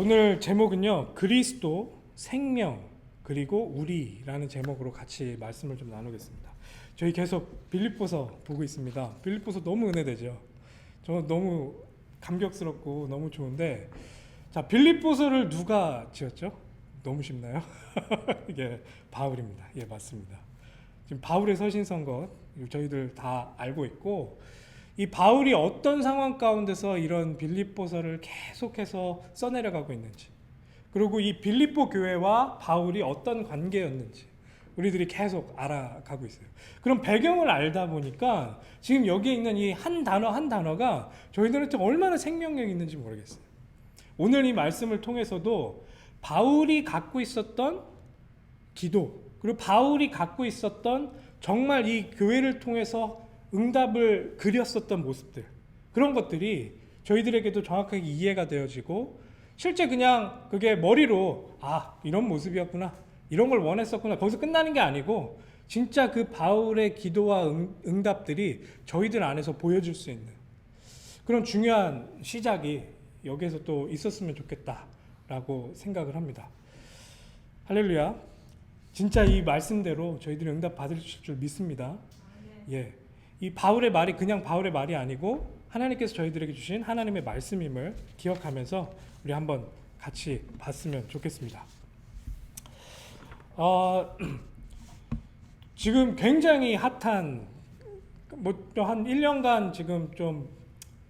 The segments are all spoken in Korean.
오늘 제목은요, 그리스도, 생명, 그리고 우리라는 제목으로 같이 말씀을 좀 나누겠습니다. 저희 계속 빌립보서 보고 있습니다. 빌립보서 너무 은혜되죠. 저 너무 감격스럽고 너무 좋은데, 자, 빌립보서를 누가 지었죠? 너무 쉽나요? 이게 바울입니다. 예, 맞습니다. 지금 바울의 서신서인 저희들 다 알고 있고, 이 바울이 어떤 상황 가운데서 이런 빌립보서를 계속해서 써내려가고 있는지, 그리고 이 빌립보 교회와 바울이 어떤 관계였는지 우리들이 계속 알아가고 있어요. 그럼 배경을 알다 보니까 지금 여기에 있는 이 한 단어 한 단어가 저희들한테 얼마나 생명력이 있는지 모르겠어요. 오늘 이 말씀을 통해서도 바울이 갖고 있었던 기도, 그리고 바울이 갖고 있었던 정말 이 교회를 통해서 응답을 그렸었던 모습들, 그런 것들이 저희들에게도 정확하게 이해가 되어지고, 실제 그냥 그게 머리로 이런 모습이었구나, 이런 걸 원했었구나, 거기서 끝나는 게 아니고 진짜 그 바울의 기도와 응답들이 저희들 안에서 보여줄 수 있는 그런 중요한 시작이 여기에서 또 있었으면 좋겠다라고 생각을 합니다. 할렐루야. 진짜 이 말씀대로 저희들이 응답 받을 줄 믿습니다. 예. 이 바울의 말이 그냥 바울의 말이 아니고 하나님께서 저희들에게 주신 하나님의 말씀임을 기억하면서 우리 한번 같이 봤으면 좋겠습니다. 지금 굉장히 핫한, 한 1년간 지금 좀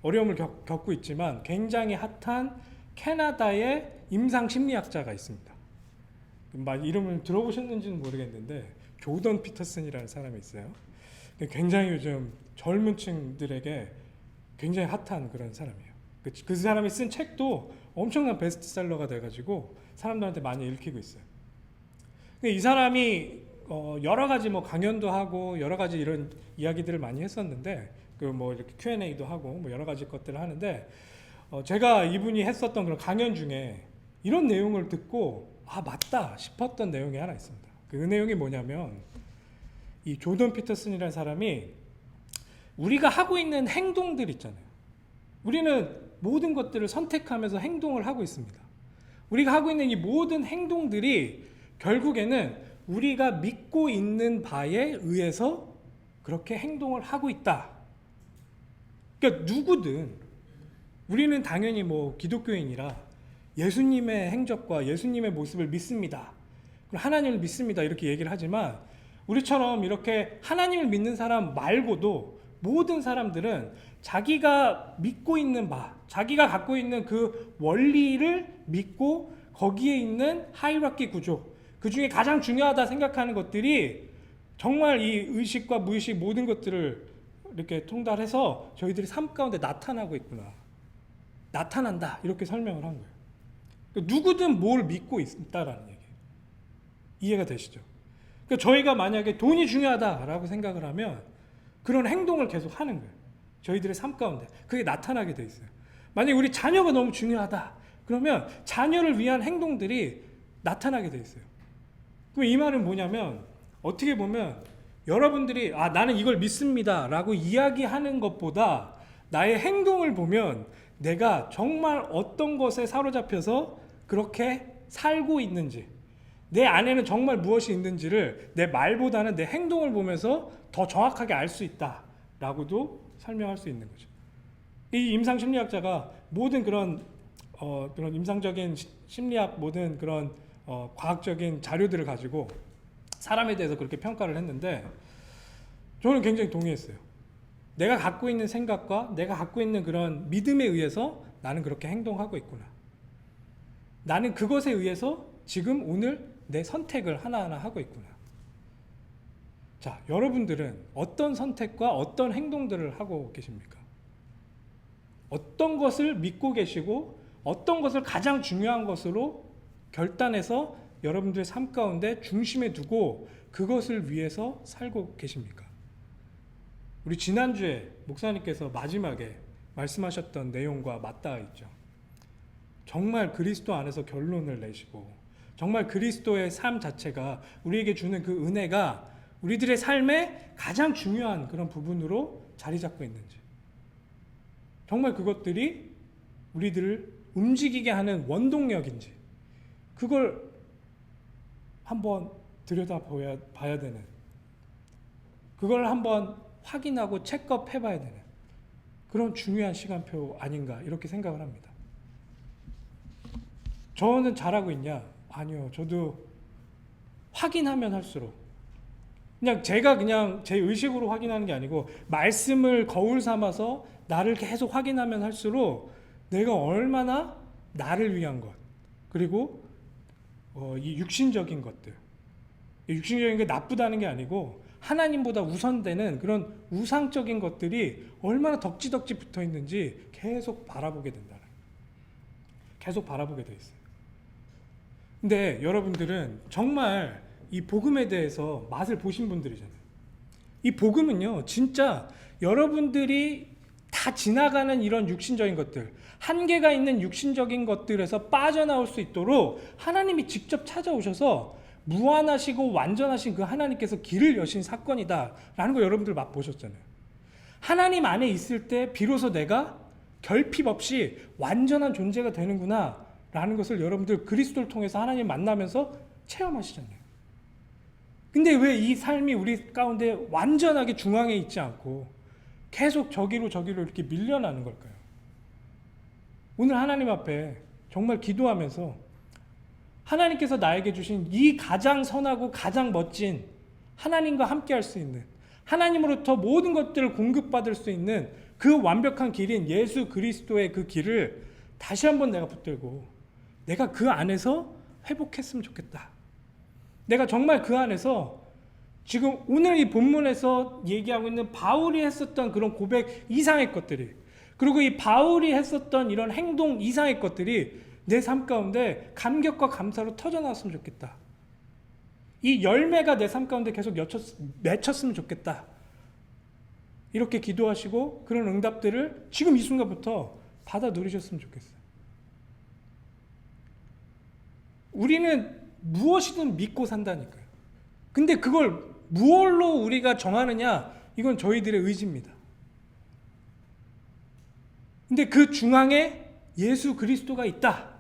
어려움을 겪고 있지만 굉장히 핫한 캐나다의 임상 심리학자가 있습니다. 이름을 들어보셨는지는 모르겠는데 조던 피터슨이라는 사람이 있어요. 굉장히 요즘 젊은 층들에게 굉장히 핫한 그런 사람이에요. 그 사람이 쓴 책도 엄청난 베스트셀러가 돼가지고 사람들한테 많이 읽히고 있어요. 이 사람이 여러 가지 강연도 하고 여러 가지 이런 이야기들을 많이 했었는데, 이렇게 Q&A도 하고 여러 가지 것들을 하는데, 제가 이분이 했었던 그런 강연 중에 이런 내용을 듣고 맞다 싶었던 내용이 하나 있습니다. 그 내용이 뭐냐면, 이 조던 피터슨이라는 사람이 우리가 하고 있는 행동들 있잖아요. 우리는 모든 것들을 선택하면서 행동을 하고 있습니다. 우리가 하고 있는 이 모든 행동들이 결국에는 우리가 믿고 있는 바에 의해서 그렇게 행동을 하고 있다. 그러니까 누구든, 우리는 당연히 기독교인이라 예수님의 행적과 예수님의 모습을 믿습니다, 그리고 하나님을 믿습니다, 이렇게 얘기를 하지만, 우리처럼 이렇게 하나님을 믿는 사람 말고도 모든 사람들은 자기가 믿고 있는 바, 자기가 갖고 있는 그 원리를 믿고 거기에 있는 하이라키 구조, 그 중에 가장 중요하다 생각하는 것들이 정말 이 의식과 무의식 모든 것들을 이렇게 통달해서 저희들이 삶 가운데 나타나고 있구나, 나타난다, 이렇게 설명을 한 거예요. 누구든 뭘 믿고 있다라는 얘기예요. 이해가 되시죠? 그러니까 저희가 만약에 돈이 중요하다라고 생각을 하면 그런 행동을 계속 하는 거예요. 저희들의 삶 가운데 그게 나타나게 돼 있어요. 만약에 우리 자녀가 너무 중요하다 그러면 자녀를 위한 행동들이 나타나게 돼 있어요. 그럼 이 말은 뭐냐면, 어떻게 보면 여러분들이 나는 이걸 믿습니다 라고 이야기하는 것보다 나의 행동을 보면 내가 정말 어떤 것에 사로잡혀서 그렇게 살고 있는지, 내 안에는 정말 무엇이 있는지를 내 말보다는 내 행동을 보면서 더 정확하게 알 수 있다라고도 설명할 수 있는 거죠. 이 임상 심리학자가 모든 그런 임상적인 심리학 모든 그런 과학적인 자료들을 가지고 사람에 대해서 그렇게 평가를 했는데, 저는 굉장히 동의했어요. 내가 갖고 있는 생각과 내가 갖고 있는 그런 믿음에 의해서 나는 그렇게 행동하고 있구나. 나는 그것에 의해서 지금 오늘 내 선택을 하나하나 하고 있구나. 자, 여러분들은 어떤 선택과 어떤 행동들을 하고 계십니까? 어떤 것을 믿고 계시고 어떤 것을 가장 중요한 것으로 결단해서 여러분들의 삶 가운데 중심에 두고 그것을 위해서 살고 계십니까? 우리 지난주에 목사님께서 마지막에 말씀하셨던 내용과 맞닿아 있죠. 정말 그리스도 안에서 결론을 내시고 정말 그리스도의 삶 자체가 우리에게 주는 그 은혜가 우리들의 삶의 가장 중요한 그런 부분으로 자리 잡고 있는지, 정말 그것들이 우리들을 움직이게 하는 원동력인지 그걸 한번 봐야 되는, 그걸 한번 확인하고 체크업 해봐야 되는 그런 중요한 시간표 아닌가 이렇게 생각을 합니다. 저는 잘하고 있냐? 아니요. 저도 확인하면 할수록 제가 그냥 제 의식으로 확인하는 게 아니고 말씀을 거울 삼아서 나를 계속 확인하면 할수록 내가 얼마나 나를 위한 것 그리고 이 육신적인 것들, 육신적인 게 나쁘다는 게 아니고 하나님보다 우선되는 그런 우상적인 것들이 얼마나 덕지덕지 붙어 있는지 계속 바라보게 된다. 계속 바라보게 돼 있어요. 근데 여러분들은 정말 이 복음에 대해서 맛을 보신 분들이잖아요. 이 복음은요, 진짜 여러분들이 다 지나가는 이런 육신적인 것들, 한계가 있는 육신적인 것들에서 빠져나올 수 있도록 하나님이 직접 찾아오셔서 무한하시고 완전하신 그 하나님께서 길을 여신 사건이다라는 거 여러분들 맛보셨잖아요. 하나님 안에 있을 때 비로소 내가 결핍 없이 완전한 존재가 되는구나 라는 것을 여러분들 그리스도를 통해서 하나님 만나면서 체험하시잖아요. 근데 왜 이 삶이 우리 가운데 완전하게 중앙에 있지 않고 계속 저기로 이렇게 밀려나는 걸까요? 오늘 하나님 앞에 정말 기도하면서 하나님께서 나에게 주신 이 가장 선하고 가장 멋진 하나님과 함께 할 수 있는, 하나님으로부터 모든 것들을 공급받을 수 있는 그 완벽한 길인 예수 그리스도의 그 길을 다시 한번 내가 붙들고 내가 그 안에서 회복했으면 좋겠다. 내가 정말 그 안에서 지금 오늘 이 본문에서 얘기하고 있는 바울이 했었던 그런 고백 이상의 것들이, 그리고 이 바울이 했었던 이런 행동 이상의 것들이 내 삶 가운데 감격과 감사로 터져나왔으면 좋겠다. 이 열매가 내 삶 가운데 계속 맺혔으면 좋겠다. 이렇게 기도하시고 그런 응답들을 지금 이 순간부터 받아 누리셨으면 좋겠어요. 우리는 무엇이든 믿고 산다니까요. 근데 그걸 무엇로 우리가 정하느냐, 이건 저희들의 의지입니다. 근데 그 중앙에 예수 그리스도가 있다.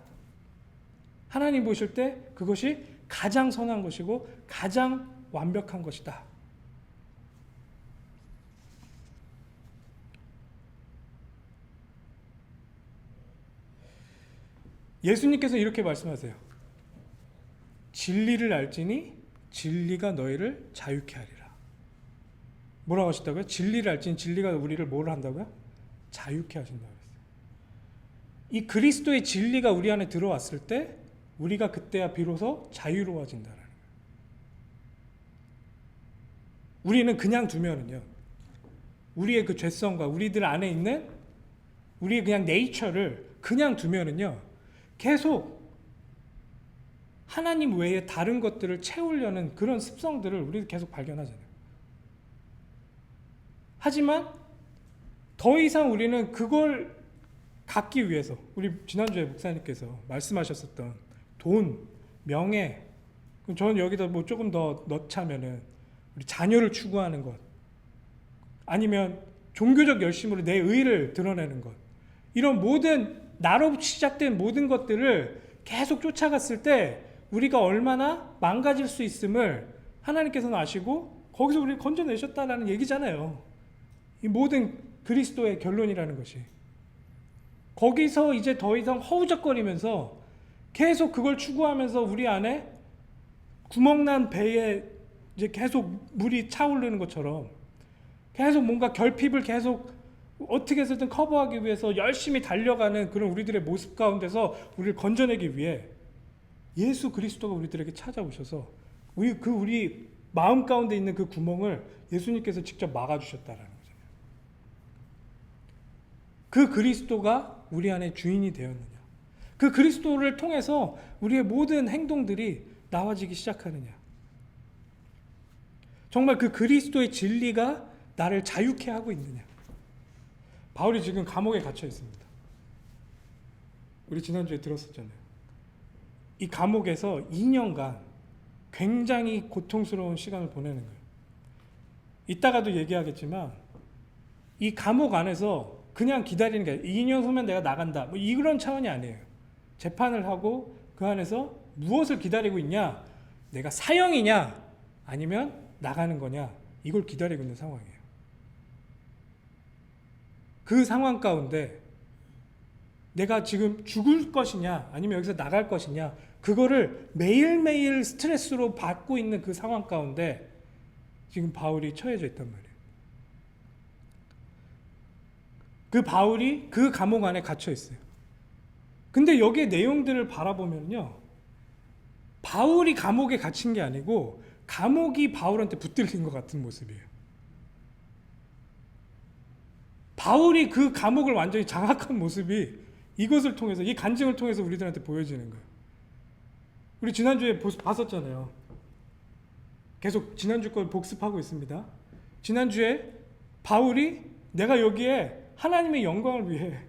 하나님 보실 때 그것이 가장 선한 것이고 가장 완벽한 것이다. 예수님께서 이렇게 말씀하세요. 진리를 알지니 진리가 너희를 자유케 하리라. 뭐라고 하셨다고요? 진리를 알지니 진리가 우리를 뭘 한다고요? 자유케 하신다고 했어요. 이 그리스도의 진리가 우리 안에 들어왔을 때 우리가 그때야 비로소 자유로워진다는 거예요. 우리는 그냥 두면은요, 우리의 그 죄성과 우리들 안에 있는 우리의 그냥 네이처를 그냥 두면은요, 계속 하나님 외에 다른 것들을 채우려는 그런 습성들을 우리도 계속 발견하잖아요. 하지만 더 이상 우리는 그걸 갖기 위해서, 우리 지난주에 목사님께서 말씀하셨었던 돈, 명예, 저는 여기다 뭐 조금 더 넣자면은 우리 자녀를 추구하는 것, 아니면 종교적 열심으로 내 의를 드러내는 것, 이런 모든 나로 시작된 모든 것들을 계속 쫓아갔을 때 우리가 얼마나 망가질 수 있음을 하나님께서는 아시고 거기서 우리를 건져내셨다는 얘기잖아요. 이 모든 그리스도의 결론이라는 것이. 거기서 이제 더 이상 허우적거리면서 계속 그걸 추구하면서 우리 안에 구멍난 배에 이제 계속 물이 차오르는 것처럼 계속 뭔가 결핍을 계속 어떻게 해서든 커버하기 위해서 열심히 달려가는 그런 우리들의 모습 가운데서 우리를 건져내기 위해 예수 그리스도가 우리들에게 찾아오셔서 우리 마음 가운데 있는 그 구멍을 예수님께서 직접 막아주셨다라는 거잖아요. 그 그리스도가 우리 안에 주인이 되었느냐, 그 그리스도를 통해서 우리의 모든 행동들이 나와지기 시작하느냐, 정말 그 그리스도의 진리가 나를 자유케 하고 있느냐. 바울이 지금 감옥에 갇혀 있습니다. 우리 지난주에 들었었잖아요. 이 감옥에서 2년간 굉장히 고통스러운 시간을 보내는 거예요. 이따가도 얘기하겠지만 이 감옥 안에서 그냥 기다리는 게 2년 후면 내가 나간다, 뭐 이런 차원이 아니에요. 재판을 하고 그 안에서 무엇을 기다리고 있냐? 내가 사형이냐? 아니면 나가는 거냐? 이걸 기다리고 있는 상황이에요. 그 상황 가운데 내가 지금 죽을 것이냐? 아니면 여기서 나갈 것이냐? 그거를 매일매일 스트레스로 받고 있는 그 상황 가운데 지금 바울이 처해져 있단 말이에요. 그 바울이 그 감옥 안에 갇혀 있어요. 근데 여기에 내용들을 바라보면요, 바울이 감옥에 갇힌 게 아니고 감옥이 바울한테 붙들린 것 같은 모습이에요. 바울이 그 감옥을 완전히 장악한 모습이 이것을 통해서, 이 간증을 통해서 우리들한테 보여지는 거예요. 우리 지난주에 봤었잖아요. 계속 지난주 걸 복습하고 있습니다. 지난주에 바울이 내가 여기에 하나님의 영광을 위해,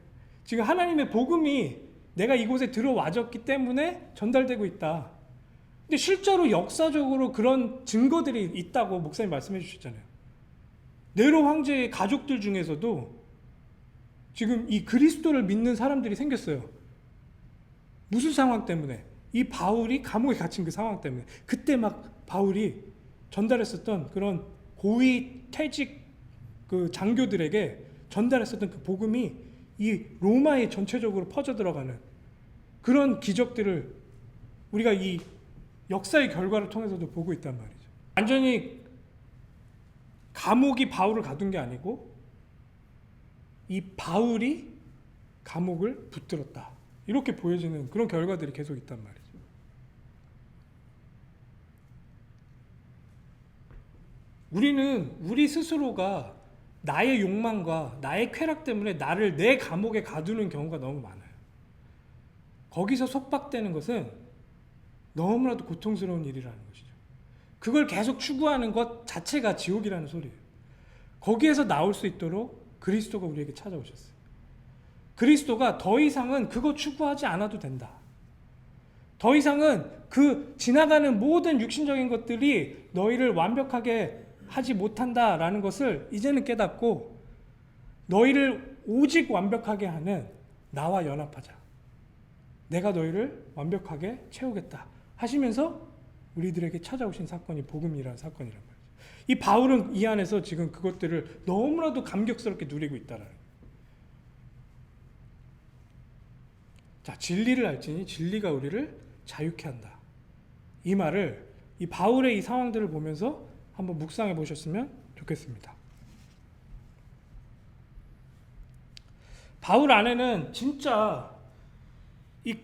지금 하나님의 복음이 내가 이곳에 들어와졌기 때문에 전달되고 있다. 근데 실제로 역사적으로 그런 증거들이 있다고 목사님 말씀해 주셨잖아요. 네로 황제의 가족들 중에서도 지금 이 그리스도를 믿는 사람들이 생겼어요. 무슨 상황 때문에? 이 바울이 감옥에 갇힌 그 상황 때문에. 그때 막 바울이 전달했었던 그런 고위 퇴직 그 장교들에게 전달했었던 그 복음이 이 로마에 전체적으로 퍼져 들어가는 그런 기적들을 우리가 이 역사의 결과를 통해서도 보고 있단 말이죠. 완전히 감옥이 바울을 가둔 게 아니고 이 바울이 감옥을 붙들었다. 이렇게 보여지는 그런 결과들이 계속 있단 말이죠. 우리는 우리 스스로가 나의 욕망과 나의 쾌락 때문에 나를 내 감옥에 가두는 경우가 너무 많아요. 거기서 속박되는 것은 너무나도 고통스러운 일이라는 것이죠. 그걸 계속 추구하는 것 자체가 지옥이라는 소리예요. 거기에서 나올 수 있도록 그리스도가 우리에게 찾아오셨어요. 그리스도가 더 이상은 그거 추구하지 않아도 된다. 더 이상은 그 지나가는 모든 육신적인 것들이 너희를 완벽하게 하지 못한다라는 것을 이제는 깨닫고 너희를 오직 완벽하게 하는 나와 연합하자. 내가 너희를 완벽하게 채우겠다 하시면서 우리들에게 찾아오신 사건이 복음이라는 사건이란 말이죠. 이 바울은 이 안에서 지금 그것들을 너무나도 감격스럽게 누리고 있다라는 거예요. 자, 진리를 알지니 진리가 우리를 자유케 한다. 이 말을 이 바울의 이 상황들을 보면서 한번 묵상해 보셨으면 좋겠습니다. 바울 안에는 진짜 이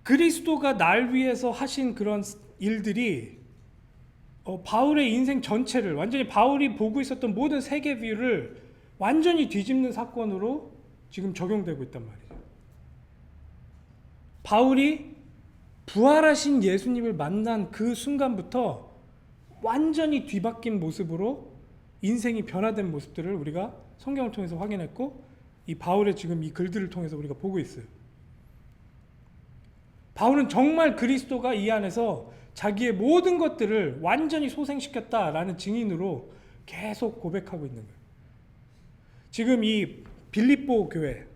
그리스도가 날 위해서 하신 그런 일들이 바울의 인생 전체를, 완전히 바울이 보고 있었던 모든 세계 뷰를 완전히 뒤집는 사건으로 지금 적용되고 있단 말이죠. 바울이 부활하신 예수님을 만난 그 순간부터 완전히 뒤바뀐 모습으로 인생이 변화된 모습들을 우리가 성경을 통해서 확인했고, 이 바울의 지금 이 글들을 통해서 우리가 보고 있어요. 바울은 정말 그리스도가 이 안에서 자기의 모든 것들을 완전히 소생시켰다라는 증인으로 계속 고백하고 있는 거예요. 지금 이 빌립보 교회,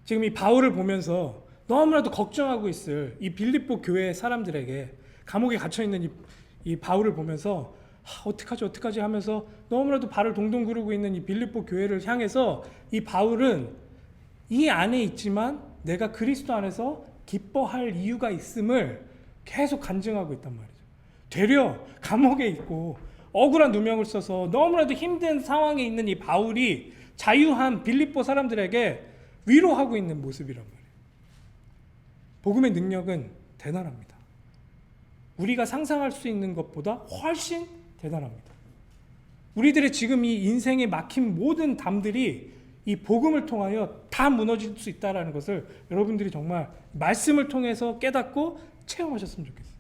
지금 이 바울을 보면서 너무나도 걱정하고 있을 이 빌립보 교회 사람들에게, 감옥에 갇혀있는 이 바울을 보면서 어떡하지 하면서 너무나도 발을 동동 구르고 있는 이 빌립보 교회를 향해서 이 바울은 이 안에 있지만 내가 그리스도 안에서 기뻐할 이유가 있음을 계속 간증하고 있단 말이죠. 되려 감옥에 있고 억울한 누명을 써서 너무나도 힘든 상황에 있는 이 바울이 자유한 빌립보 사람들에게 위로하고 있는 모습이란 말이에요. 복음의 능력은 대단합니다. 우리가 상상할 수 있는 것보다 훨씬 대단합니다. 우리들의 지금 이 인생에 막힌 모든 담들이 이 복음을 통하여 다 무너질 수 있다는 것을 여러분들이 정말 말씀을 통해서 깨닫고 체험하셨으면 좋겠어요.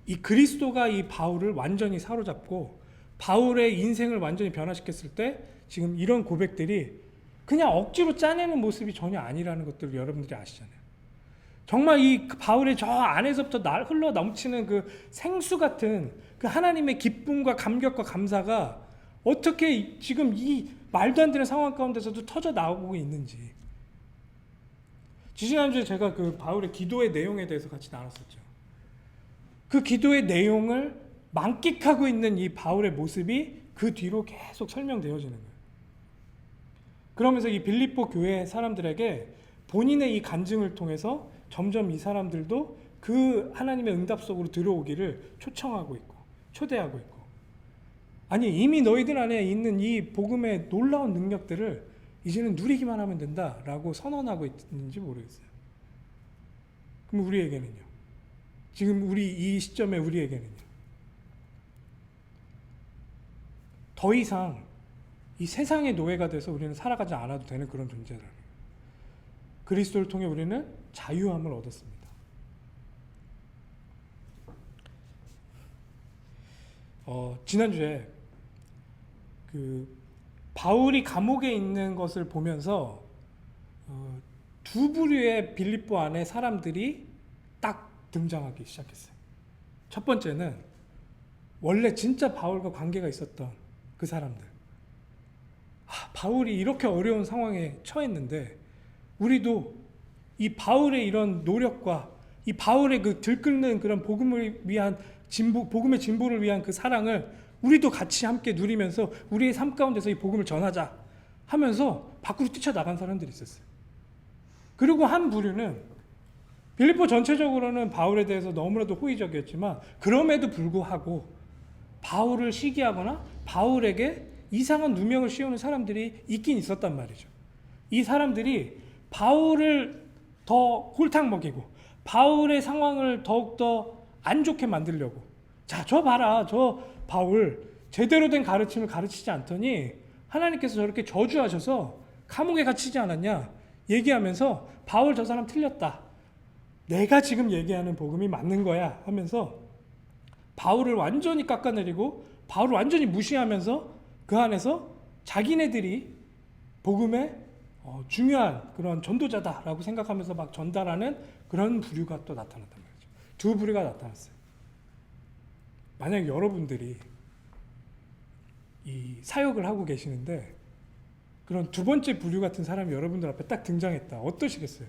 이 그리스도가 이 바울을 완전히 사로잡고 바울의 인생을 완전히 변화시켰을 때 지금 이런 고백들이 그냥 억지로 짜내는 모습이 전혀 아니라는 것들을 여러분들이 아시잖아요. 정말 이 바울의 저 안에서부터 흘러 넘치는 그 생수 같은 그 하나님의 기쁨과 감격과 감사가 어떻게 지금 이 말도 안 되는 상황 가운데서도 터져 나오고 있는지, 지지난주에 제가 그 바울의 기도의 내용에 대해서 같이 나눴었죠. 그 기도의 내용을 만끽하고 있는 이 바울의 모습이 그 뒤로 계속 설명되어지는 거예요. 그러면서 이 빌립보 교회 사람들에게 본인의 이 간증을 통해서 점점 이 사람들도 그 하나님의 응답 속으로 들어오기를 초청하고 있고 초대하고 있고, 아니 이미 너희들 안에 있는 이 복음의 놀라운 능력들을 이제는 누리기만 하면 된다라고 선언하고 있는지 모르겠어요. 그럼 우리에게는요? 지금 우리 이 시점에 우리에게는요? 더 이상 이 세상의 노예가 돼서 우리는 살아가지 않아도 되는 그런 존재라는 거예요. 그리스도를 통해 우리는 자유함을 얻었습니다. 지난주에 그 바울이 감옥에 있는 것을 보면서 두 부류의 빌립보 안에 사람들이 딱 등장하기 시작했어요. 첫 번째는 원래 진짜 바울과 관계가 있었던 그 사람들. 바울이 이렇게 어려운 상황에 처했는데 우리도 이 바울의 이런 노력과 이 바울의 그 들끓는 그런 복음을 위한 진보, 복음의 진보를 위한 그 사랑을 우리도 같이 함께 누리면서 우리의 삶 가운데서 이 복음을 전하자 하면서 밖으로 뛰쳐나간 사람들이 있었어요. 그리고 한 부류는 빌립보 전체적으로는 바울에 대해서 너무나도 호의적이었지만 그럼에도 불구하고 바울을 시기하거나 바울에게 이상한 누명을 씌우는 사람들이 있긴 있었단 말이죠. 이 사람들이 바울을 더 골탕 먹이고 바울의 상황을 더욱더 안 좋게 만들려고, 자, 저 봐라, 저 바울 제대로 된 가르침을 가르치지 않더니 하나님께서 저렇게 저주하셔서 감옥에 갇히지 않았냐 얘기하면서 바울 저 사람 틀렸다, 내가 지금 얘기하는 복음이 맞는 거야 하면서 바울을 완전히 깎아내리고 바울을 완전히 무시하면서 그 안에서 자기네들이 복음의 중요한 그런 전도자다라고 생각하면서 막 전달하는 그런 부류가 또 나타났단 말이죠. 두 부류가 나타났어요. 만약 여러분들이 이 사역을 하고 계시는데 그런 두 번째 부류 같은 사람이 여러분들 앞에 딱 등장했다, 어떠시겠어요?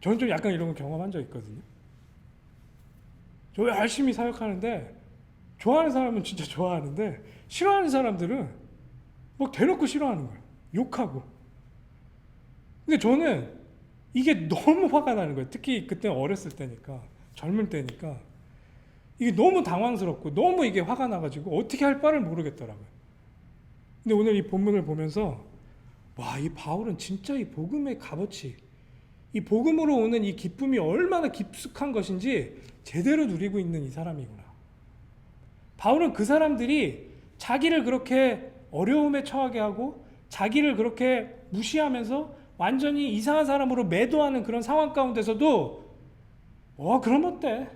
저는 좀 약간 이런 거 경험한 적 있거든요. 저 열심히 사역하는데 좋아하는 사람은 진짜 좋아하는데 싫어하는 사람들은 막 대놓고 싫어하는 거예요. 욕하고. 근데 저는 이게 너무 화가 나는 거예요. 특히 그때 어렸을 때니까, 젊을 때니까 이게 너무 당황스럽고 너무 이게 화가 나가지고 어떻게 할 바를 모르겠더라고요. 근데 오늘 이 본문을 보면서 와, 이 바울은 진짜 이 복음의 값어치, 이 복음으로 오는 이 기쁨이 얼마나 깊숙한 것인지 제대로 누리고 있는 이 사람이구나. 바울은 그 사람들이 자기를 그렇게 어려움에 처하게 하고 자기를 그렇게 무시하면서 완전히 이상한 사람으로 매도하는 그런 상황 가운데서도 그럼 어때?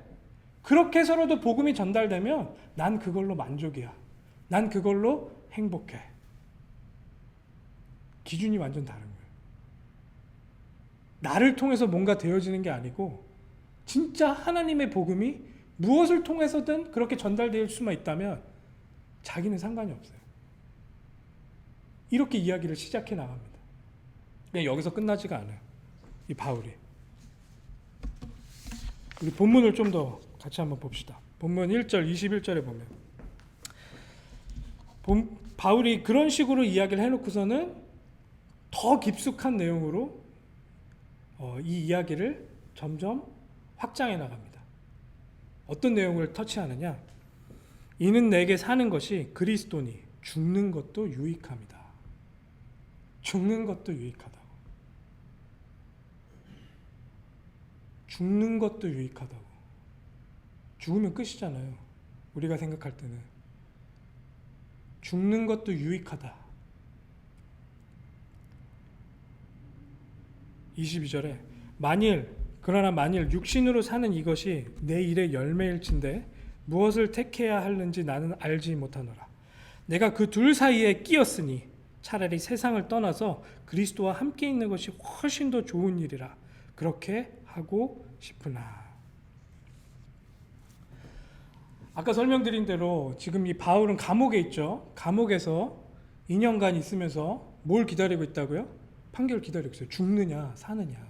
그렇게 서로도 복음이 전달되면 난 그걸로 만족이야. 난 그걸로 행복해. 기준이 완전 다른 거예요. 나를 통해서 뭔가 되어지는 게 아니고 진짜 하나님의 복음이 무엇을 통해서든 그렇게 전달될 수만 있다면 자기는 상관이 없어요. 이렇게 이야기를 시작해 나갑니다. 그냥 여기서 끝나지가 않아요. 이 바울이. 우리 본문을 좀 더 같이 한번 봅시다. 본문 1절 21절에 보면 바울이 그런 식으로 이야기를 해놓고서는 더 깊숙한 내용으로 이 이야기를 점점 확장해 나갑니다. 어떤 내용을 터치하느냐? 이는 내게 사는 것이 그리스도니 죽는 것도 유익함이다. 죽는 것도 유익하다고. 죽는 것도 유익하다고. 죽으면 끝이잖아요. 우리가 생각할 때는. 죽는 것도 유익하다. 22절에 그러나 만일 육신으로 사는 이것이 내 일의 열매일진데 무엇을 택해야 하는지 나는 알지 못하노라. 내가 그 둘 사이에 끼었으니 차라리 세상을 떠나서 그리스도와 함께 있는 것이 훨씬 더 좋은 일이라 그렇게 하고 싶으나. 아까 설명드린 대로 지금 이 바울은 감옥에 있죠. 감옥에서 2년간 있으면서 뭘 기다리고 있다고요? 판결 기다리고 있어요. 죽느냐 사느냐.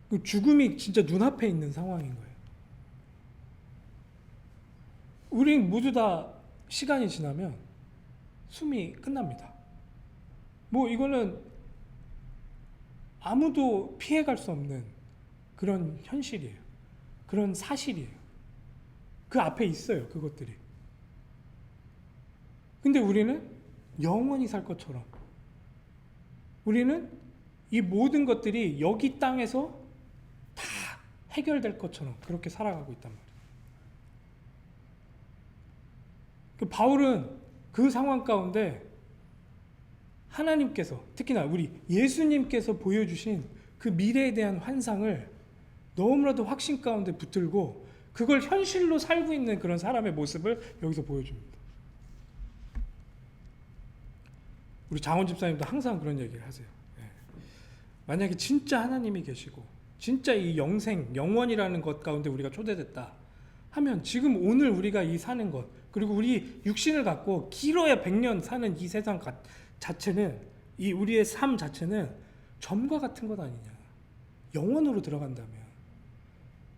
그 죽음이 진짜 눈앞에 있는 상황인 거예요. 우린 모두 다 시간이 지나면 숨이 끝납니다. 뭐 이거는 아무도 피해갈 수 없는 그런 현실이에요. 그런 사실이에요. 그 앞에 있어요, 그것들이. 근데 우리는 영원히 살 것처럼, 우리는 이 모든 것들이 여기 땅에서 다 해결될 것처럼 그렇게 살아가고 있단 말이에요. 바울은 그 상황 가운데 하나님께서, 특히나 우리 예수님께서 보여주신 그 미래에 대한 환상을 너무나도 확신 가운데 붙들고 그걸 현실로 살고 있는 그런 사람의 모습을 여기서 보여줍니다. 우리 장원 집사님도 항상 그런 얘기를 하세요. 만약에 진짜 하나님이 계시고 진짜 이 영생, 영원이라는 것 가운데 우리가 초대됐다 하면 지금 오늘 우리가 이 사는 것, 그리고 우리 육신을 갖고 길어야 100년 사는 이 세상 자체는, 이 우리의 삶 자체는 점과 같은 것 아니냐. 영원으로 들어간다면.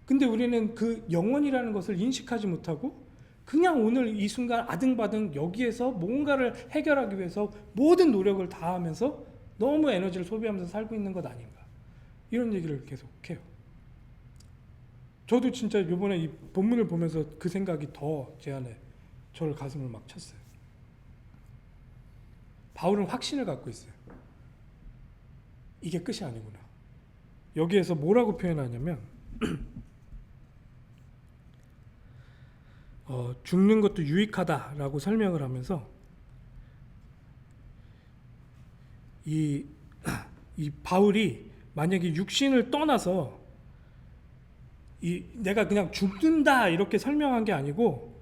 근데 우리는 그 영원이라는 것을 인식하지 못하고 그냥 오늘 이 순간 아등바등 여기에서 뭔가를 해결하기 위해서 모든 노력을 다하면서 너무 에너지를 소비하면서 살고 있는 것 아닌가. 이런 얘기를 계속 해요. 저도 진짜 이번에 이 본문을 보면서 그 생각이 더 제 안에 저를 가슴을 막 쳤어요. 바울은 확신을 갖고 있어요. 이게 끝이 아니구나. 여기에서 뭐라고 표현하냐면 죽는 것도 유익하다라고 설명을 하면서 이 바울이 만약에 육신을 떠나서 내가 그냥 죽는다 이렇게 설명한 게 아니고,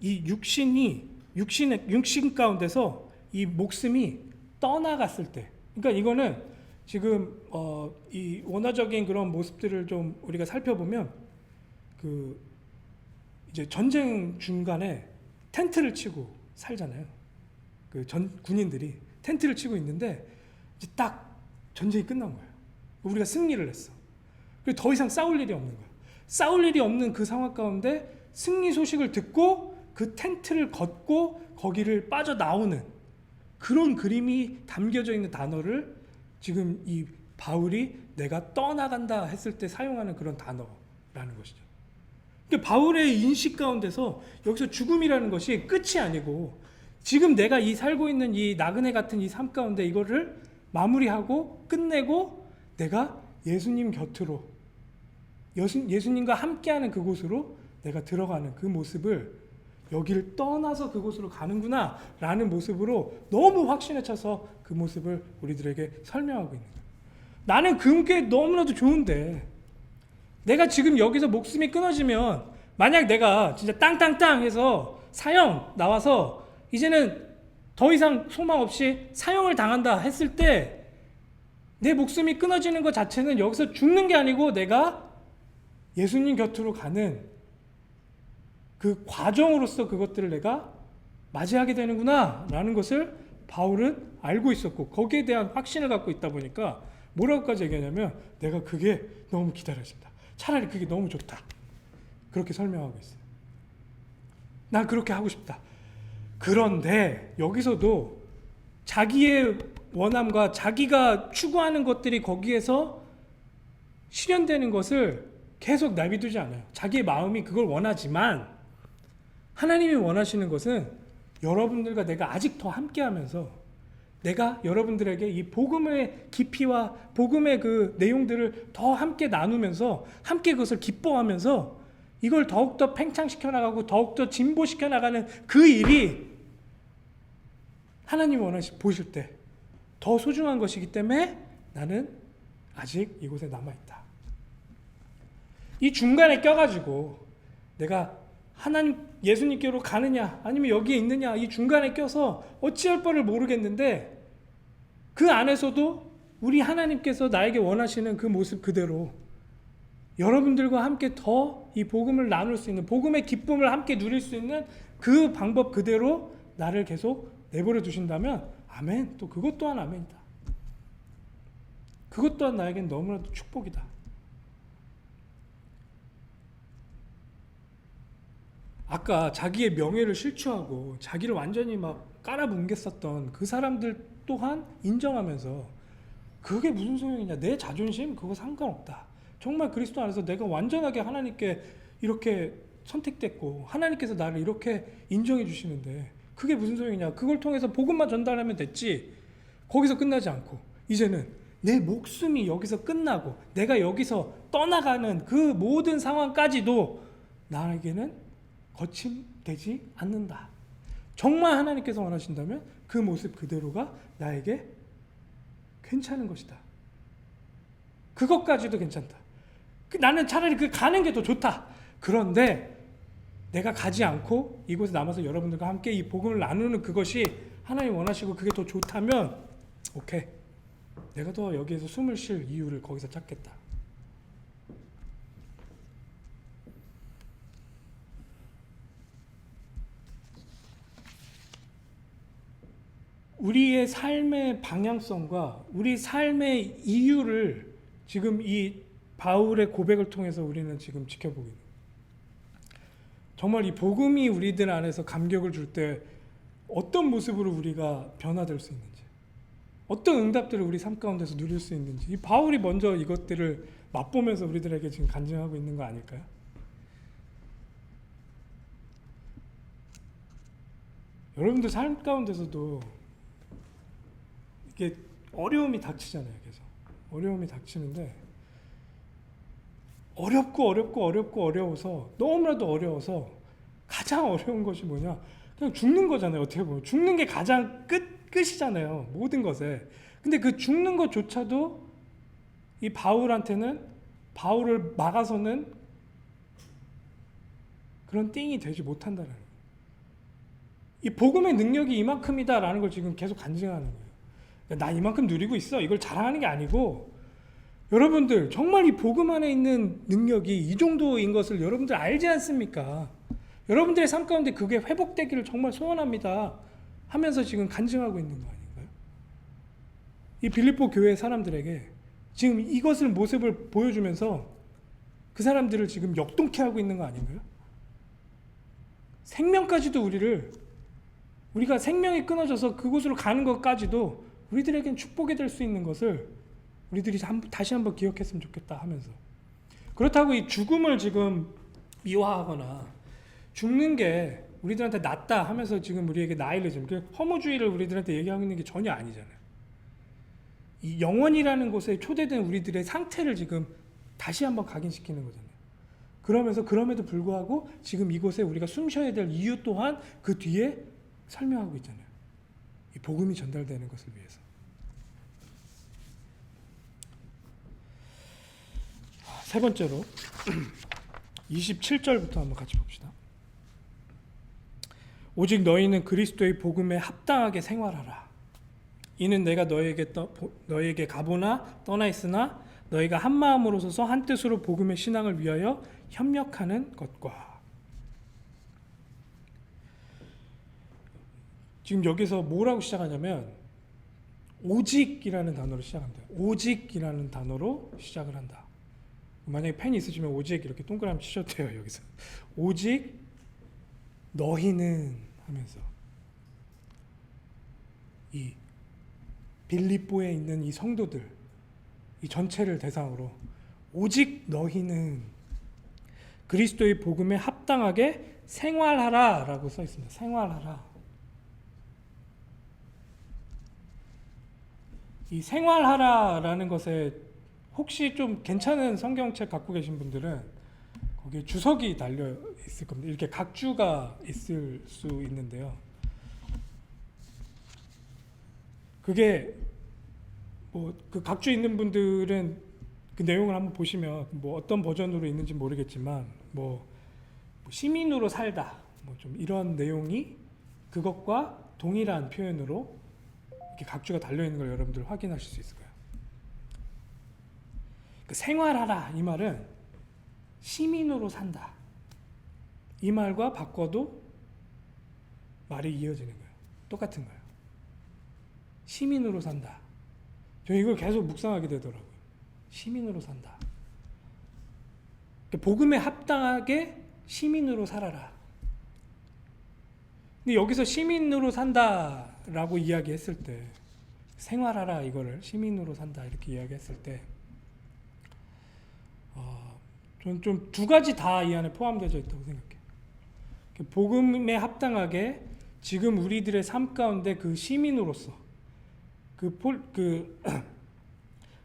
이 육신 가운데서 이 목숨이 떠나갔을 때, 그러니까 이거는 지금 이 원어적인 그런 모습들을 좀 우리가 살펴보면 그 이제 전쟁 중간에 텐트를 치고 살잖아요. 그 군인들이 텐트를 치고 있는데 이제 딱 전쟁이 끝난 거예요. 우리가 승리를 했어. 그리고 더 이상 싸울 일이 없는 거예요. 싸울 일이 없는 그 상황 가운데 승리 소식을 듣고 그 텐트를 걷고 거기를 빠져나오는 그런 그림이 담겨져 있는 단어를 지금 이 바울이 내가 떠나간다 했을 때 사용하는 그런 단어라는 것이죠. 그러니까 바울의 인식 가운데서 여기서 죽음이라는 것이 끝이 아니고 지금 내가 이 살고 있는 이 나그네 같은 이 삶 가운데 이거를 마무리하고 끝내고 내가 예수님 곁으로, 예수님과 함께하는 그곳으로 내가 들어가는 그 모습을, 여기를 떠나서 그곳으로 가는구나 라는 모습으로 너무 확신에 차서 그 모습을 우리들에게 설명하고 있는 거예요. 나는 그게 너무나도 좋은데 내가 지금 여기서 목숨이 끊어지면, 만약 내가 진짜 땅땅땅 해서 사형 나와서 이제는 더 이상 소망 없이 사형을 당한다 했을 때 내 목숨이 끊어지는 것 자체는 여기서 죽는 게 아니고 내가 예수님 곁으로 가는 그 과정으로서 그것들을 내가 맞이하게 되는구나 라는 것을 바울은 알고 있었고, 거기에 대한 확신을 갖고 있다 보니까 뭐라고까지 얘기하냐면 내가 그게 너무 기다려진다. 차라리 그게 너무 좋다. 그렇게 설명하고 있어요. 난 그렇게 하고 싶다. 그런데 여기서도 자기의 원함과 자기가 추구하는 것들이 거기에서 실현되는 것을 계속 내비두지 않아요. 자기의 마음이 그걸 원하지만 하나님이 원하시는 것은 여러분들과 내가 아직 더 함께하면서 내가 여러분들에게 이 복음의 깊이와 복음의 그 내용들을 더 함께 나누면서 함께 그것을 기뻐하면서 이걸 더욱더 팽창시켜 나가고 더욱더 진보시켜 나가는 그 일이 하나님이 보실 때 더 소중한 것이기 때문에 나는 아직 이곳에 남아있다. 이 중간에 껴가지고 내가 하나님 예수님께로 가느냐 아니면 여기에 있느냐, 이 중간에 껴서 어찌할 바를 모르겠는데 그 안에서도 우리 하나님께서 나에게 원하시는 그 모습 그대로 여러분들과 함께 더 이 복음을 나눌 수 있는, 복음의 기쁨을 함께 누릴 수 있는 그 방법 그대로 나를 계속 내버려 두신다면 아멘, 또 그것 또한 아멘이다. 그것 또한 나에겐 너무나도 축복이다. 아까 자기의 명예를 실추하고 자기를 완전히 막 깔아뭉갰었던 그 사람들 또한 인정하면서 그게 무슨 소용이냐, 내 자존심 그거 상관없다. 정말 그리스도 안에서 내가 완전하게 하나님께 이렇게 선택됐고 하나님께서 나를 이렇게 인정해 주시는데 그게 무슨 소용이냐, 그걸 통해서 복음만 전달하면 됐지. 거기서 끝나지 않고 이제는 내 목숨이 여기서 끝나고 내가 여기서 떠나가는 그 모든 상황까지도 나에게는 거침되지 않는다. 정말 하나님께서 원하신다면 그 모습 그대로가 나에게 괜찮은 것이다. 그것까지도 괜찮다. 나는 차라리 그 가는 게 더 좋다. 그런데 내가 가지 않고 이곳에 남아서 여러분들과 함께 이 복음을 나누는 그것이 하나님 원하시고 그게 더 좋다면 오케이, 내가 더 여기에서 숨을 쉴 이유를 거기서 찾겠다. 우리의 삶의 방향성과 우리 삶의 이유를 지금 이 바울의 고백을 통해서 우리는 지금 지켜보고 있는 거예요. 정말 이 복음이 우리들 안에서 감격을 줄 때 어떤 모습으로 우리가 변화될 수 있는지, 어떤 응답들을 우리 삶 가운데서 누릴 수 있는지, 이 바울이 먼저 이것들을 맛보면서 우리들에게 지금 간증하고 있는 거 아닐까요? 여러분들 삶 가운데서도 이게 어려움이 닥치잖아요. 계속 어려움이 닥치는데 어려워서 너무나도 어려워서 가장 어려운 것이 뭐냐, 그냥 죽는 거잖아요. 어떻게 보면 죽는 게 가장 끝이잖아요, 모든 것에. 근데 그 죽는 것조차도 이 바울한테는, 바울을 막아서는 그런 띵이 되지 못한다는 거예요. 이 복음의 능력이 이만큼이다라는 걸 지금 계속 간증하는 거예요. 나 이만큼 누리고 있어, 이걸 자랑하는 게 아니고, 여러분들 정말 이 복음 안에 있는 능력이 이 정도인 것을 여러분들 알지 않습니까? 여러분들의 삶 가운데 그게 회복되기를 정말 소원합니다 하면서 지금 간증하고 있는 거 아닌가요? 이 빌립보 교회 사람들에게 지금 이것을 모습을 보여주면서 그 사람들을 지금 역동케 하고 있는 거 아닌가요? 생명까지도 우리가 생명이 끊어져서 그곳으로 가는 것까지도 우리들에겐 축복이 될 수 있는 것을 우리들이 다시 한번 기억했으면 좋겠다 하면서, 그렇다고 이 죽음을 지금 미화하거나 죽는 게 우리들한테 낫다 하면서 지금 우리에게 나일리즘, 허무주의를 우리들한테 얘기하고 있는 게 전혀 아니잖아요. 이 영원이라는 곳에 초대된 우리들의 상태를 지금 다시 한번 각인시키는 거잖아요. 그러면서 그럼에도 불구하고 지금 이곳에 우리가 숨 쉬어야 될 이유 또한 그 뒤에 설명하고 있잖아요. 이 복음이 전달되는 것을 위해서. 세 번째로 27절부터 한번 같이 봅시다. 오직 너희는 그리스도의 복음에 합당하게 생활하라. 이는 내가 너희에게 가보나 떠나 있으나 너희가 한 마음으로 서서 한 뜻으로 복음의 신앙을 위하여 협력하는 것과. 지금 여기서 뭐라고 시작하냐면 오직이라는 단어로 시작합니다. 오직이라는 단어로 시작을 한다. 만약에 펜이 있으시면 오직 이렇게 동그라미 치셔도 돼요. 여기서 오직 너희는 하면서 이 빌립보에 있는 이 성도들, 이 전체를 대상으로 오직 너희는 그리스도의 복음에 합당하게 생활하라 라고 써 있습니다. 생활하라. 이 생활하라 라는 것에 혹시 좀 괜찮은 성경책 갖고 계신 분들은 거기에 주석이 달려 있을 겁니다. 이렇게 각주가 있을 수 있는데요. 그게 뭐 그 각주 있는 분들은 그 내용을 한번 보시면 뭐 어떤 버전으로 있는지 모르겠지만 뭐 시민으로 살다 뭐 좀 이런 내용이 그것과 동일한 표현으로 이렇게 각주가 달려 있는 걸 여러분들 확인하실 수 있을 거예요. 그 생활하라 이 말은 시민으로 산다 이 말과 바꿔도 말이 이어지는 거예요. 똑같은 거예요. 시민으로 산다. 저 이걸 계속 묵상하게 되더라고요. 시민으로 산다. 복음에 합당하게 시민으로 살아라. 근데 여기서 시민으로 산다라고 이야기했을 때, 생활하라 이거를 시민으로 산다 이렇게 이야기했을 때, 저는 좀 두 가지 다 이 안에 포함되어 있다고 생각해요. 복음에 합당하게 지금 우리들의 삶 가운데 그 시민으로서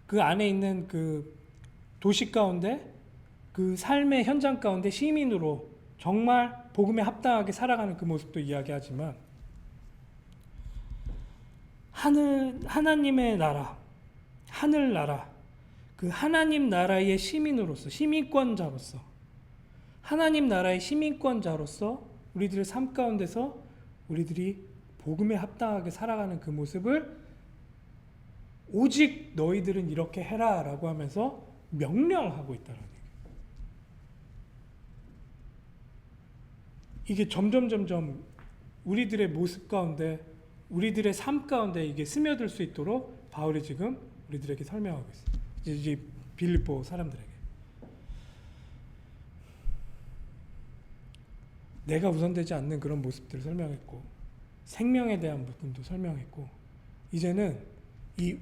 그 안에 있는 그 도시 가운데 그 삶의 현장 가운데 시민으로 정말 복음에 합당하게 살아가는 그 모습도 이야기하지만, 하나님의 나라, 하늘나라, 그 하나님 나라의 시민으로서, 시민권자로서, 하나님 나라의 시민권자로서 우리들의 삶 가운데서 우리들이 복음에 합당하게 살아가는 그 모습을 오직 너희들은 이렇게 해라 라고 하면서 명령하고 있다는 얘기예요. 이게 점점 우리들의 모습 가운데, 우리들의 삶 가운데 이게 스며들 수 있도록 바울이 지금 우리들에게 설명하고 있어요. 이제 빌립보 사람들에게. 내가 우선되지 않는 그런 모습들을 설명했고, 생명에 대한 부분도 설명했고, 이제는 이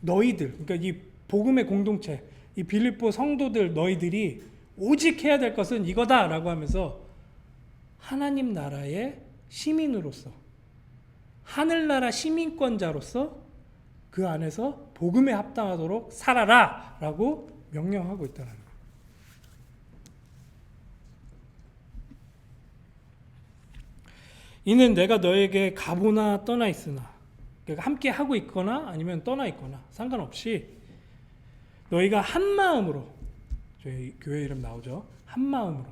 너희들, 그러니까 이 복음의 공동체, 이 빌립보 성도들 너희들이 오직 해야 될 것은 이거다라고 하면서 하나님 나라의 시민으로서, 하늘나라 시민권자로서 그 안에서 복음에 합당하도록 살아라 라고 명령하고 있다는 거예요. 이는 내가 너에게 가보나 떠나 있으나, 그러니까 함께 하고 있거나 아니면 떠나 있거나 상관없이 너희가 한 마음으로, 저희 교회 이름 나오죠, 한 마음으로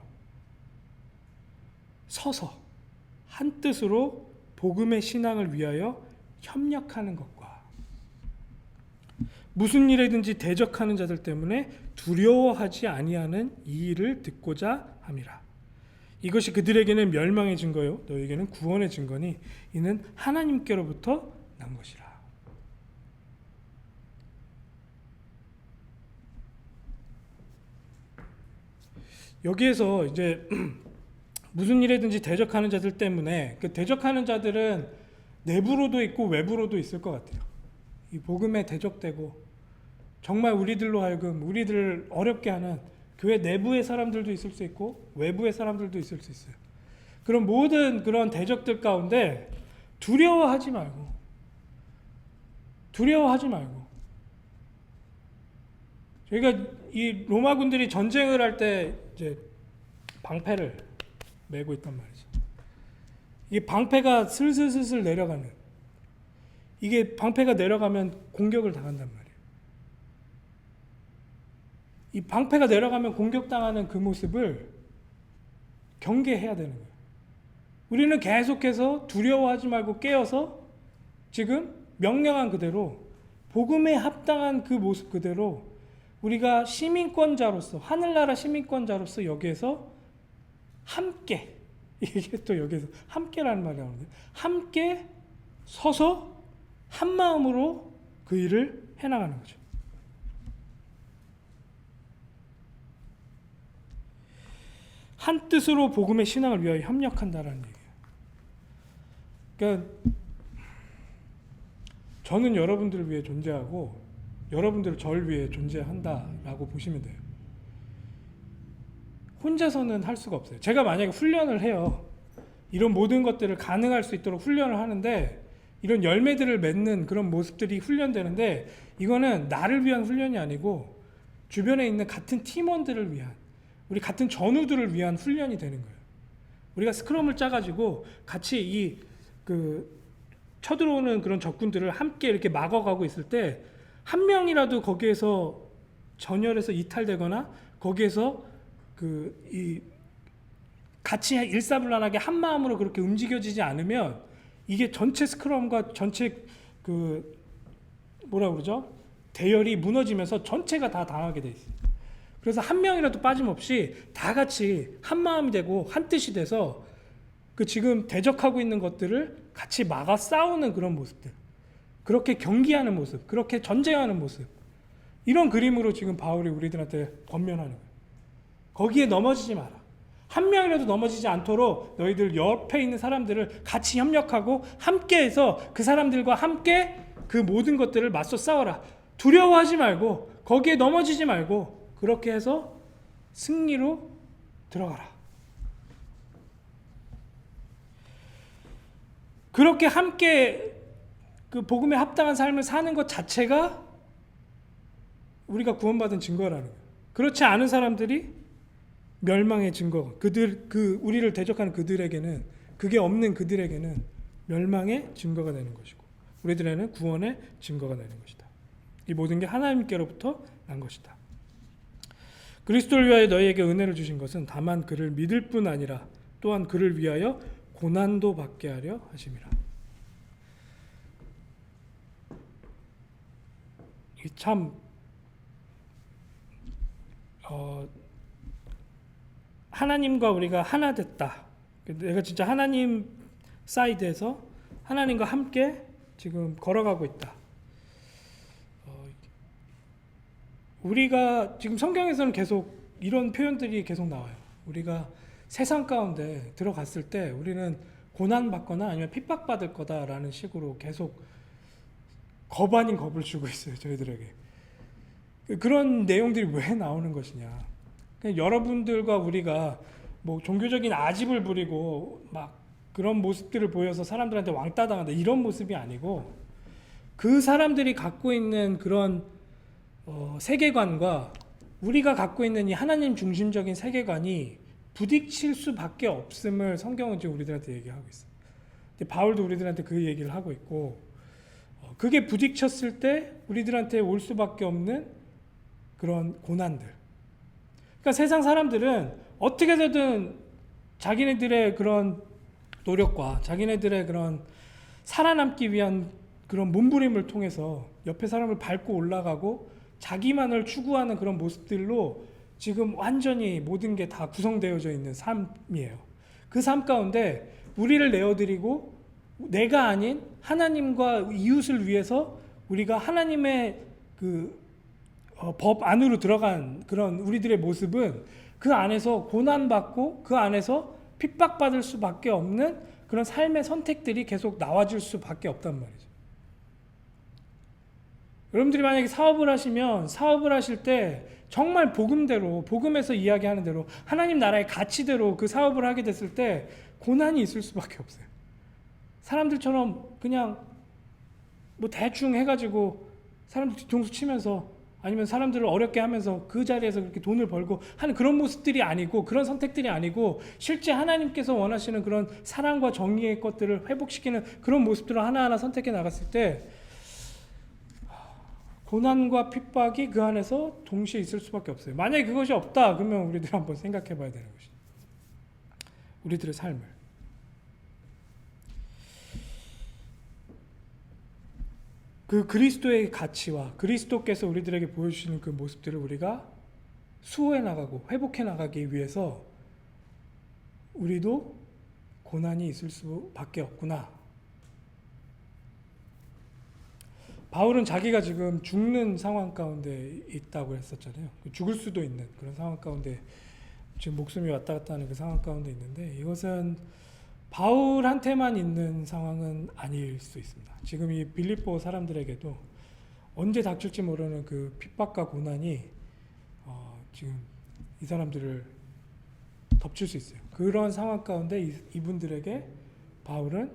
서서 한 뜻으로 복음의 신앙을 위하여 협력하는 것과 무슨 일에든지 대적하는 자들 때문에 두려워하지 아니하는 이 일을 듣고자 함이라. 이것이 그들에게는 멸망의 증거요 너희에게는 구원의 증거니 이는 하나님께로부터 난 것이라. 여기에서 이제 무슨 일에든지 대적하는 자들 때문에, 그 대적하는 자들은 내부로도 있고 외부로도 있을 것 같아요. 이 복음에 대적되고 정말 우리들로 하여금 우리들을 어렵게 하는 교회 내부의 사람들도 있을 수 있고 외부의 사람들도 있을 수 있어요. 그런 모든 그런 대적들 가운데 두려워하지 말고 저희가 이 로마군들이 전쟁을 할 때 이제 방패를 메고 있단 말이죠. 이게 방패가 슬슬 내려가는, 이게 방패가 내려가면 공격을 당한단 말이에요. 이 방패가 내려가면 공격당하는 그 모습을 경계해야 되는 거예요. 우리는 계속해서 두려워하지 말고 깨어서 지금 명령한 그대로 복음에 합당한 그 모습 그대로 우리가 시민권자로서, 하늘나라 시민권자로서 여기에서 함께, 이게 또 여기에서 함께라는 말이 나오는데, 함께 서서 한 마음으로 그 일을 해나가는 거죠. 한 뜻으로 복음의 신앙을 위하여 협력한다라는 얘기예요. 그러니까 저는 여러분들을 위해 존재하고 여러분들은 저를 위해 존재한다라고 보시면 돼요. 혼자서는 할 수가 없어요. 제가 만약에 훈련을 해요. 이런 모든 것들을 가능할 수 있도록 훈련을 하는데, 이런 열매들을 맺는 그런 모습들이 훈련되는데, 이거는 나를 위한 훈련이 아니고 주변에 있는 같은 팀원들을 위한, 우리 같은 전우들을 위한 훈련이 되는 거예요. 우리가 스크럼을 짜가지고 같이 쳐들어오는 그런 적군들을 함께 이렇게 막아가고 있을 때, 한 명이라도 거기에서 전열에서 이탈되거나 거기에서 같이 일사불란하게 한 마음으로 그렇게 움직여지지 않으면 이게 전체 스크럼과 전체 대열이 무너지면서 전체가 다 당하게 돼 있어요. 그래서 한 명이라도 빠짐없이 다 같이 한 마음이 되고 한 뜻이 돼서 지금 대적하고 있는 것들을 같이 막아 싸우는 그런 모습들, 그렇게 경기하는 모습, 그렇게 전쟁하는 모습, 이런 그림으로 지금 바울이 우리들한테 권면하는 거예요. 거기에 넘어지지 마라. 한 명이라도 넘어지지 않도록 너희들 옆에 있는 사람들을 같이 협력하고 함께해서 그 사람들과 함께 그 모든 것들을 맞서 싸워라. 두려워하지 말고 거기에 넘어지지 말고 그렇게 해서 승리로 들어가라. 그렇게 함께 그 복음에 합당한 삶을 사는 것 자체가 우리가 구원받은 증거라는 거예요. 그렇지 않은 사람들이 멸망의 증거, 우리를 대적하는 그들에게는, 그게 없는 그들에게는 멸망의 증거가 되는 것이고, 우리들에게는 구원의 증거가 되는 것이다. 이 모든 게 하나님께로부터 난 것이다. 그리스도를 위하여 너희에게 은혜를 주신 것은 다만 그를 믿을 뿐 아니라 또한 그를 위하여 고난도 받게 하려 하심이라. 이 참 하나님과 우리가 하나 됐다. 내가 진짜 하나님 사이드에서 하나님과 함께 지금 걸어가고 있다. 우리가 지금 성경에서는 계속 이런 표현들이 계속 나와요. 우리가 세상 가운데 들어갔을 때 우리는 고난받거나 아니면 핍박받을 거다라는 식으로 계속 겁 아닌 겁을 주고 있어요, 저희들에게. 그런 내용들이 왜 나오는 것이냐. 그냥 여러분들과 우리가 뭐 종교적인 아집을 부리고 막 그런 모습들을 보여서 사람들한테 왕따 당한다 이런 모습이 아니고, 그 사람들이 갖고 있는 그런 세계관과 우리가 갖고 있는 이 하나님 중심적인 세계관이 부딪힐 수밖에 없음을 성경은 지금 우리들한테 얘기하고 있어요. 바울도 우리들한테 그 얘기를 하고 있고, 그게 부딪혔을 때 우리들한테 올 수밖에 없는 그런 고난들. 그러니까 세상 사람들은 어떻게 해서든 자기네들의 그런 노력과 자기네들의 그런 살아남기 위한 그런 몸부림을 통해서 옆에 사람을 밟고 올라가고 자기만을 추구하는 그런 모습들로 지금 완전히 모든 게 다 구성되어져 있는 삶이에요. 그 삶 가운데 우리를 내어드리고 내가 아닌 하나님과 이웃을 위해서 우리가 하나님의 법 안으로 들어간 그런 우리들의 모습은 그 안에서 고난받고 그 안에서 핍박받을 수밖에 없는 그런 삶의 선택들이 계속 나와줄 수밖에 없단 말이죠. 여러분들이 만약에 사업을 하시면 사업을 하실 때 정말 복음대로, 복음에서 이야기하는 대로 하나님 나라의 가치대로 그 사업을 하게 됐을 때 고난이 있을 수밖에 없어요. 사람들처럼 그냥 뭐 대충 해가지고 사람들 뒤통수 치면서 아니면 사람들을 어렵게 하면서 그 자리에서 그렇게 돈을 벌고 하는 그런 모습들이 아니고, 그런 선택들이 아니고, 실제 하나님께서 원하시는 그런 사랑과 정의의 것들을 회복시키는 그런 모습들을 하나하나 선택해 나갔을 때 고난과 핍박이 그 안에서 동시에 있을 수밖에 없어요. 만약에 그것이 없다 그러면 우리들 한번 생각해 봐야 되는 것이죠. 우리들의 삶을. 그 그리스도의 가치와 그리스도께서 우리들에게 보여주시는 그 모습들을 우리가 수호해 나가고 회복해 나가기 위해서 우리도 고난이 있을 수밖에 없구나. 바울은 자기가 지금 죽는 상황 가운데 있다고 했었잖아요. 죽을 수도 있는 그런 상황 가운데 지금 목숨이 왔다 갔다 하는 그 상황 가운데 있는데, 이것은 바울한테만 있는 상황은 아닐 수 있습니다. 지금 이 빌립보 사람들에게도 언제 닥칠지 모르는 그 핍박과 고난이 지금 이 사람들을 덮칠 수 있어요. 그런 상황 가운데 이분들에게 바울은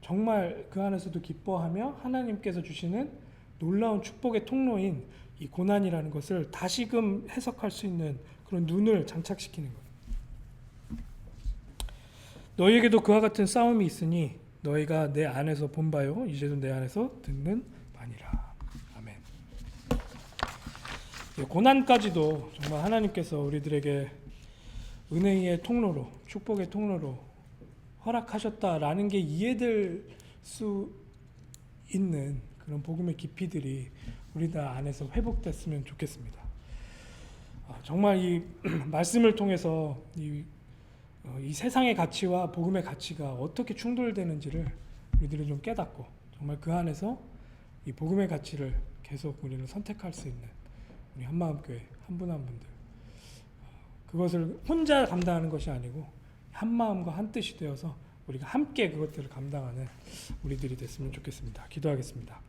정말 그 안에서도 기뻐하며 하나님께서 주시는 놀라운 축복의 통로인 이 고난이라는 것을 다시금 해석할 수 있는 그런 눈을 장착시키는 거예요. 너희에게도 그와 같은 싸움이 있으니 너희가 내 안에서 본 바요 이제도 내 안에서 듣는 바니라. 아멘. 고난까지도 정말 하나님께서 우리들에게 은혜의 통로로, 축복의 통로로 허락하셨다라는 게 이해될 수 있는 그런 복음의 깊이들이 우리들 안에서 회복됐으면 좋겠습니다. 정말 이 말씀을 통해서 이 세상의 가치와 복음의 가치가 어떻게 충돌되는지를 우리들이 좀 깨닫고 정말 그 안에서 이 복음의 가치를 계속 우리는 선택할 수 있는 우리 한마음교회 한 분 한 분들 그것을 혼자 감당하는 것이 아니고 한 마음과 한 뜻이 되어서 우리가 함께 그것들을 감당하는 우리들이 됐으면 좋겠습니다. 기도하겠습니다.